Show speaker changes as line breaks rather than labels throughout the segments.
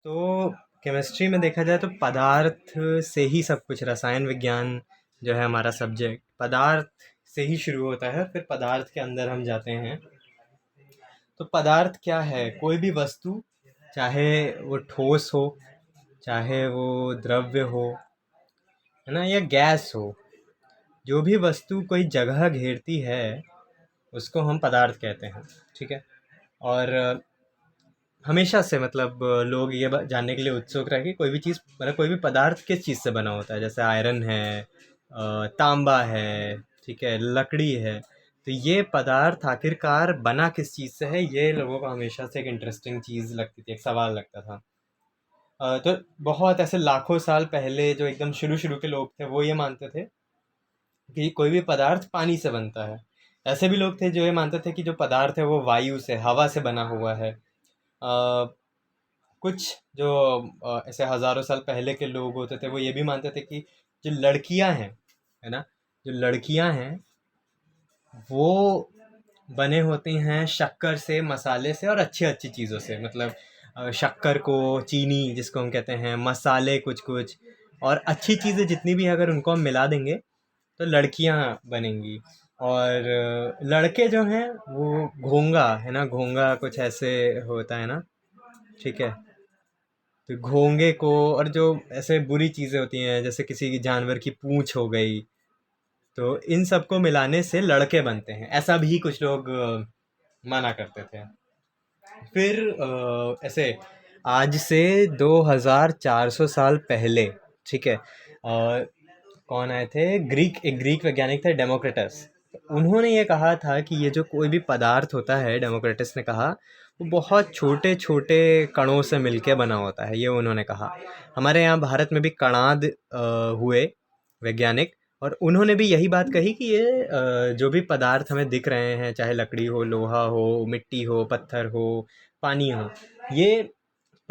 तो केमिस्ट्री में देखा जाए तो पदार्थ से ही सब कुछ, रसायन विज्ञान जो है हमारा सब्जेक्ट, पदार्थ से ही शुरू होता है, फिर पदार्थ के अंदर हम जाते हैं। तो पदार्थ क्या है? कोई भी वस्तु, चाहे वो ठोस हो, चाहे वो द्रव्य हो, है ना, या गैस हो, जो भी वस्तु कोई जगह घेरती है उसको हम पदार्थ कहते हैं। ठीक है। और हमेशा से मतलब लोग ये जानने के लिए उत्सुक रहे कि कोई भी चीज़, मतलब कोई भी पदार्थ किस चीज़ से बना होता है। जैसे आयरन है, तांबा है, ठीक है, लकड़ी है। तो ये पदार्थ आखिरकार बना किस चीज़ से है, ये लोगों को हमेशा से एक इंटरेस्टिंग चीज़ लगती थी, एक सवाल लगता था। तो बहुत ऐसे लाखों साल पहले जो एकदम शुरू शुरू के लोग थे वो ये मानते थे कि कोई भी पदार्थ पानी से बनता है। ऐसे भी लोग थे जो ये मानते थे कि जो पदार्थ है वो वायु से, हवा से बना हुआ है। कुछ जो ऐसे हज़ारों साल पहले के लोग होते थे वो ये भी मानते थे कि जो लड़कियां हैं, है ना, जो लड़कियां हैं वो बने होती हैं शक्कर से, मसाले से और अच्छी अच्छी चीज़ों से। मतलब शक्कर को, चीनी जिसको हम कहते हैं, मसाले कुछ कुछ, और अच्छी चीज़ें जितनी भी हैं, अगर उनको हम मिला देंगे तो लड़कियां बनेंगी। और लड़के जो हैं वो घोंगा, है ना, घोंगा कुछ ऐसे होता है ना। ठीक है। तो घोंगे को, और जो ऐसे बुरी चीज़ें होती हैं जैसे किसी जानवर की पूंछ हो गई, तो इन सबको मिलाने से लड़के बनते हैं, ऐसा भी कुछ लोग माना करते थे। फिर ऐसे आज से 2400 साल पहले, ठीक है, कौन आए थे? एक ग्रीक वैज्ञानिक थे, डेमोक्रिटस। उन्होंने ये कहा था कि ये जो कोई भी पदार्थ होता है, डेमोक्रिटस ने कहा, वो बहुत छोटे छोटे कणों से मिलके बना होता है, ये उन्होंने कहा। हमारे यहाँ भारत में भी कणाद हुए वैज्ञानिक, और उन्होंने भी यही बात कही कि ये जो भी पदार्थ हमें दिख रहे हैं, चाहे लकड़ी हो, लोहा हो, मिट्टी हो, पत्थर हो, पानी हो, ये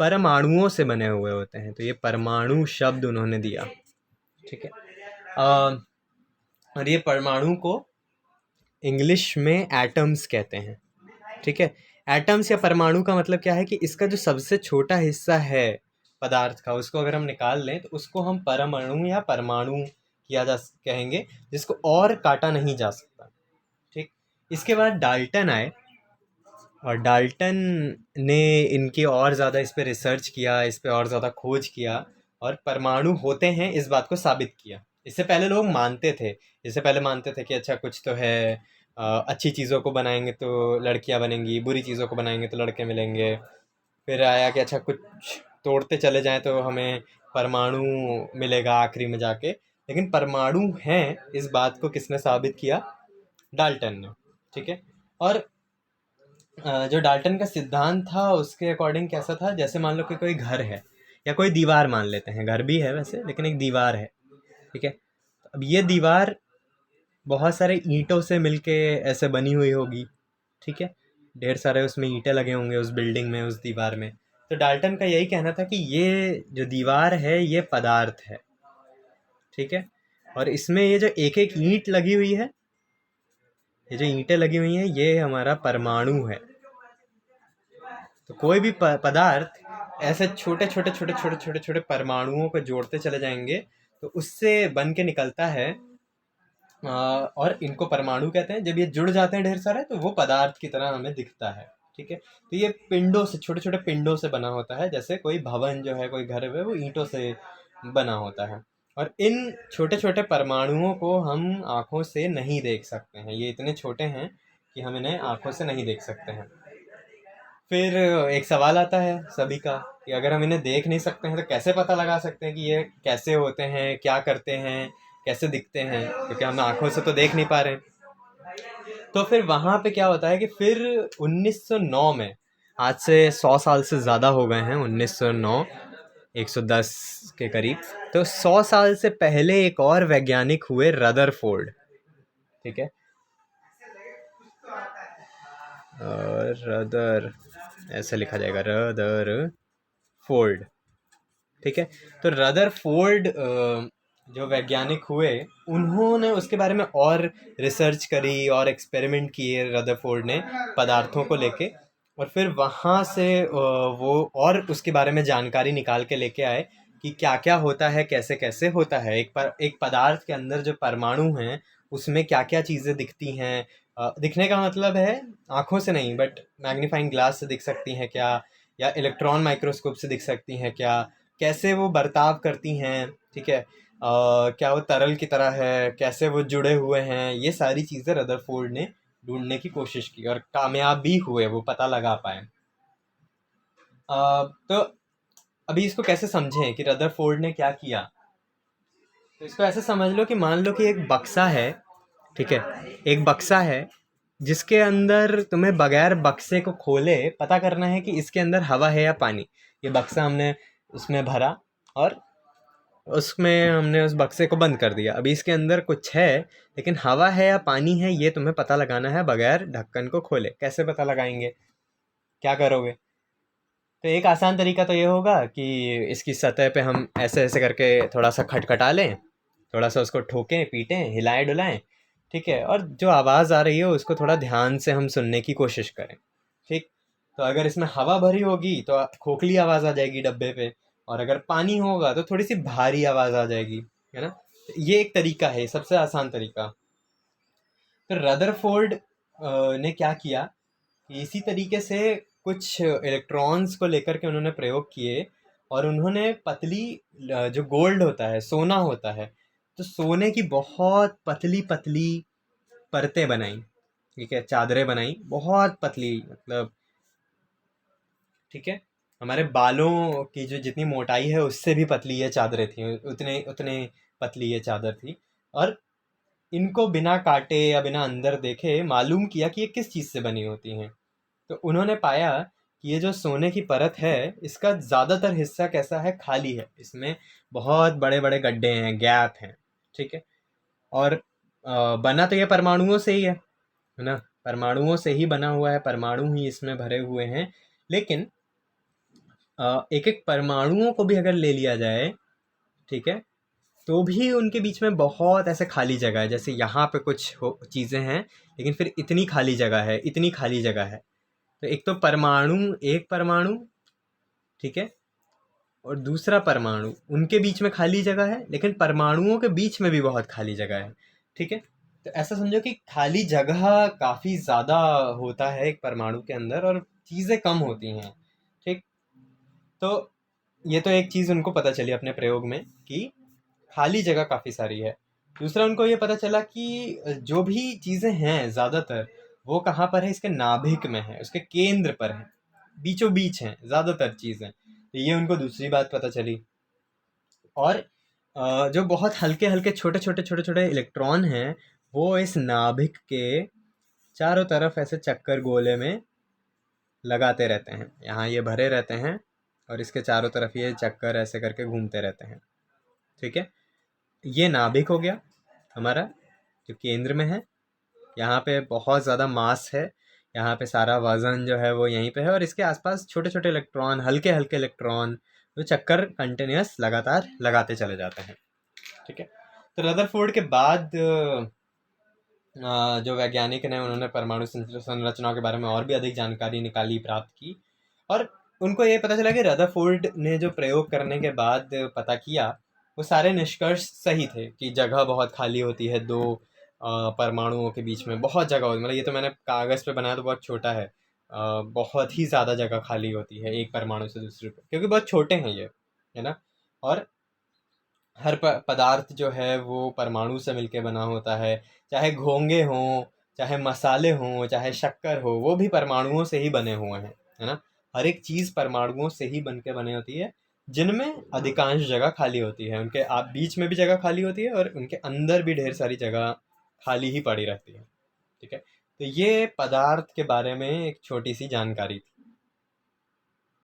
परमाणुओं से बने हुए होते हैं। तो ये परमाणु शब्द उन्होंने दिया। ठीक है। अ, और ये परमाणु को इंग्लिश में एटम्स कहते हैं। ठीक है। एटम्स या परमाणु का मतलब क्या है कि इसका जो सबसे छोटा हिस्सा है पदार्थ का, उसको अगर हम निकाल लें तो उसको हम परमाणु या परमाणु कहेंगे, जिसको और काटा नहीं जा सकता। ठीक। इसके बाद डाल्टन आए, और डाल्टन ने इनकी और ज़्यादा इस पे रिसर्च किया, इस पे और ज़्यादा खोज किया, और परमाणु होते हैं इस बात को साबित किया। इससे पहले लोग मानते थे, इससे पहले मानते थे कि अच्छा कुछ तो है, अच्छी चीज़ों को बनाएंगे तो लड़कियां बनेंगी, बुरी चीज़ों को बनाएंगे तो लड़के मिलेंगे। फिर आया कि अच्छा कुछ तोड़ते चले जाएं तो हमें परमाणु मिलेगा आखिरी में जाके। लेकिन परमाणु हैं इस बात को किसने साबित किया? डाल्टन ने। ठीक है। और जो डाल्टन का सिद्धांत था उसके अकॉर्डिंग कैसा था, जैसे मान लो कि कोई घर है, या कोई दीवार मान लेते हैं, घर भी है वैसे लेकिन एक दीवार है। ठीक है। अब ये दीवार बहुत सारे ईंटों से मिलके ऐसे बनी हुई होगी। ठीक है। ढेर सारे उसमें ईंटें लगे होंगे उस बिल्डिंग में, उस दीवार में। तो डाल्टन का यही कहना था कि ये जो दीवार है ये पदार्थ है। ठीक है। और इसमें ये जो एक एक ईंट लगी हुई है, ये जो ईंटें लगी हुई हैं, ये हमारा परमाणु है। तो कोई भी पदार्थ ऐसे छोटे छोटे छोटे छोटे छोटे छोटे परमाणुओं को जोड़ते चले जाएंगे तो उससे बन के निकलता है। और इनको परमाणु कहते हैं। जब ये जुड़ जाते हैं ढेर सारे तो वो पदार्थ की तरह हमें दिखता है। ठीक है। तो ये पिंडों से, छोटे छोटे पिंडों से बना होता है। जैसे कोई भवन जो है, कोई घर है, वो ईंटों से बना होता है। और इन छोटे छोटे परमाणुओं को हम आँखों से नहीं देख सकते हैं, ये इतने छोटे हैं कि हम इन्हें आँखों से नहीं देख सकते हैं। फिर एक सवाल आता है सभी का कि अगर हम इन्हें देख नहीं सकते हैं तो कैसे पता लगा सकते हैं कि ये कैसे होते हैं, क्या करते हैं, कैसे दिखते हैं, क्योंकि हम आंखों से तो देख नहीं पा रहे हैं। तो फिर वहाँ पे क्या होता है कि फिर 1909 में, आज से 100 साल से ज़्यादा हो गए हैं, 1909, 110 के करीब। तो 100 साल से पहले एक और वैज्ञानिक हुए, रदरफोर्ड। ठीक है। और रदर ऐसे लिखा जाएगा, रदर फोर्ड। ठीक है। तो रदरफोर्ड जो वैज्ञानिक हुए, उन्होंने उसके बारे में और रिसर्च करी और एक्सपेरिमेंट किए रदरफोर्ड ने पदार्थों को लेके। और फिर वहाँ से वो और उसके बारे में जानकारी निकाल के लेके आए कि क्या क्या होता है, कैसे कैसे होता है। एक पदार्थ के अंदर जो परमाणु हैं उसमें क्या क्या चीज़ें दिखती हैं। दिखने का मतलब है आँखों से नहीं, बट मैग्नीफाइंग ग्लास से दिख सकती हैं क्या, या इलेक्ट्रॉन माइक्रोस्कोप से दिख सकती हैं क्या, कैसे वो बर्ताव करती हैं, ठीक है। क्या वो तरल की तरह है, कैसे वो जुड़े हुए हैं, ये सारी चीज़ें रदरफोर्ड ने ढूंढने की कोशिश की और कामयाब भी हुए, वो पता लगा पाए। तो अभी इसको कैसे समझें कि रदरफोर्ड ने क्या किया। तो इसको ऐसे समझ लो कि मान लो कि एक बक्सा है, ठीक है। एक बक्सा है जिसके अंदर तुम्हें बगैर बक्से को खोले पता करना है कि इसके अंदर हवा है या पानी। ये बक्सा हमने उसमें भरा और उसमें हमने उस बक्से को बंद कर दिया। अभी इसके अंदर कुछ है, लेकिन हवा है या पानी है ये तुम्हें पता लगाना है बगैर ढक्कन को खोले। कैसे पता लगाएंगे, क्या करोगे? तो एक आसान तरीका तो ये होगा कि इसकी सतह पे हम ऐसे ऐसे करके थोड़ा सा खटखटा लें, थोड़ा सा उसको ठोकें, पीटें, हिलाएं डुलाएं, ठीक है। और जो आवाज़ आ रही है उसको थोड़ा ध्यान से हम सुनने की कोशिश करें, ठीक। तो अगर इसमें हवा भरी होगी तो खोखली आवाज़ आ जाएगी डब्बे पे, और अगर पानी होगा तो थोड़ी सी भारी आवाज़ आ जाएगी, है ना। तो ये एक तरीका है, सबसे आसान तरीका। तो रदरफोर्ड ने क्या किया कि इसी तरीके से कुछ इलेक्ट्रॉन्स को लेकर के उन्होंने प्रयोग किए, और उन्होंने पतली जो गोल्ड होता है, सोना होता है, तो सोने की बहुत पतली पतली परतें बनाई, ठीक है, चादरें बनाई बहुत पतली, मतलब ठीक है, हमारे बालों की जो जितनी मोटाई है उससे भी पतली ये चादरें थी, उतने उतने पतली ये चादर थी। और इनको बिना काटे या बिना अंदर देखे मालूम किया कि ये किस चीज़ से बनी होती हैं। तो उन्होंने पाया कि ये जो सोने की परत है इसका ज़्यादातर हिस्सा कैसा है, खाली है, इसमें बहुत बड़े बड़े गड्ढे हैं, गैप हैं, ठीक है। और बना तो ये परमाणुओं से ही है ना, परमाणुओं से ही बना हुआ है, परमाणु ही इसमें भरे हुए हैं। लेकिन एक एक परमाणुओं को भी अगर ले लिया जाए, ठीक है, तो भी उनके बीच में बहुत ऐसे खाली जगह है। जैसे यहाँ पे कुछ चीज़ें हैं, लेकिन फिर इतनी खाली जगह है, इतनी खाली जगह है। तो एक तो परमाणु, एक परमाणु, ठीक है, और दूसरा परमाणु, उनके बीच में खाली जगह है, लेकिन परमाणुओं के बीच में भी बहुत खाली जगह है, ठीक है। तो ऐसा समझो कि खाली जगह काफ़ी ज़्यादा होता है एक परमाणु के अंदर, और चीज़ें कम होती हैं, ठीक। तो ये तो एक चीज़ उनको पता चली अपने प्रयोग में कि खाली जगह काफ़ी सारी है। दूसरा उनको ये पता चला कि जो भी चीज़ें हैं ज़्यादातर, वो कहाँ पर है, इसके नाभिक में है, उसके केंद्र पर है, बीचों बीच हैं ज़्यादातर चीज़ें। तो ये उनको दूसरी बात पता चली। और जो बहुत हल्के हल्के छोटे छोटे छोटे छोटे इलेक्ट्रॉन हैं, वो इस नाभिक के चारों तरफ ऐसे चक्कर गोले में लगाते रहते हैं। यहाँ ये भरे रहते हैं और इसके चारों तरफ ये चक्कर ऐसे करके घूमते रहते हैं, ठीक है। ये नाभिक हो गया हमारा, जो केंद्र में है। यहाँ पे बहुत ज़्यादा मास है, यहाँ पे सारा वज़न जो है वो यहीं पे है, और इसके आसपास छोटे छोटे इलेक्ट्रॉन, हल्के हल्के इलेक्ट्रॉन, जो चक्कर कंटिन्यूस लगातार लगाते चले जाते हैं, ठीक है। तो रदरफोर्ड के बाद जो वैज्ञानिक ने, उन्होंने परमाणु संरचनाओं के बारे में और भी अधिक जानकारी निकाली, प्राप्त की। और उनको ये पता चला कि रदरफोर्ड ने जो प्रयोग करने के बाद पता किया, वो सारे निष्कर्ष सही थे कि जगह बहुत खाली होती है दो परमाणुओं के बीच में, बहुत जगह होती, मतलब ये तो मैंने कागज़ पे बनाया तो बहुत छोटा है, बहुत ही ज़्यादा जगह खाली होती है एक परमाणु से दूसरे पर, क्योंकि बहुत छोटे हैं ये, है ना। और हर पदार्थ जो है वो परमाणु से मिलके बना होता है, चाहे घोंगे हों, चाहे मसाले हों, चाहे शक्कर हो, वो भी परमाणुओं से ही बने हुए हैं, है ना। हर एक चीज़ परमाणुओं से ही बन के बनी होती है, जिनमें अधिकांश जगह खाली होती है, उनके आप बीच में भी जगह खाली होती है और उनके अंदर भी ढेर सारी जगह खाली ही पड़ी रहती है, ठीक है। तो ये पदार्थ के बारे में एक छोटी सी जानकारी थी।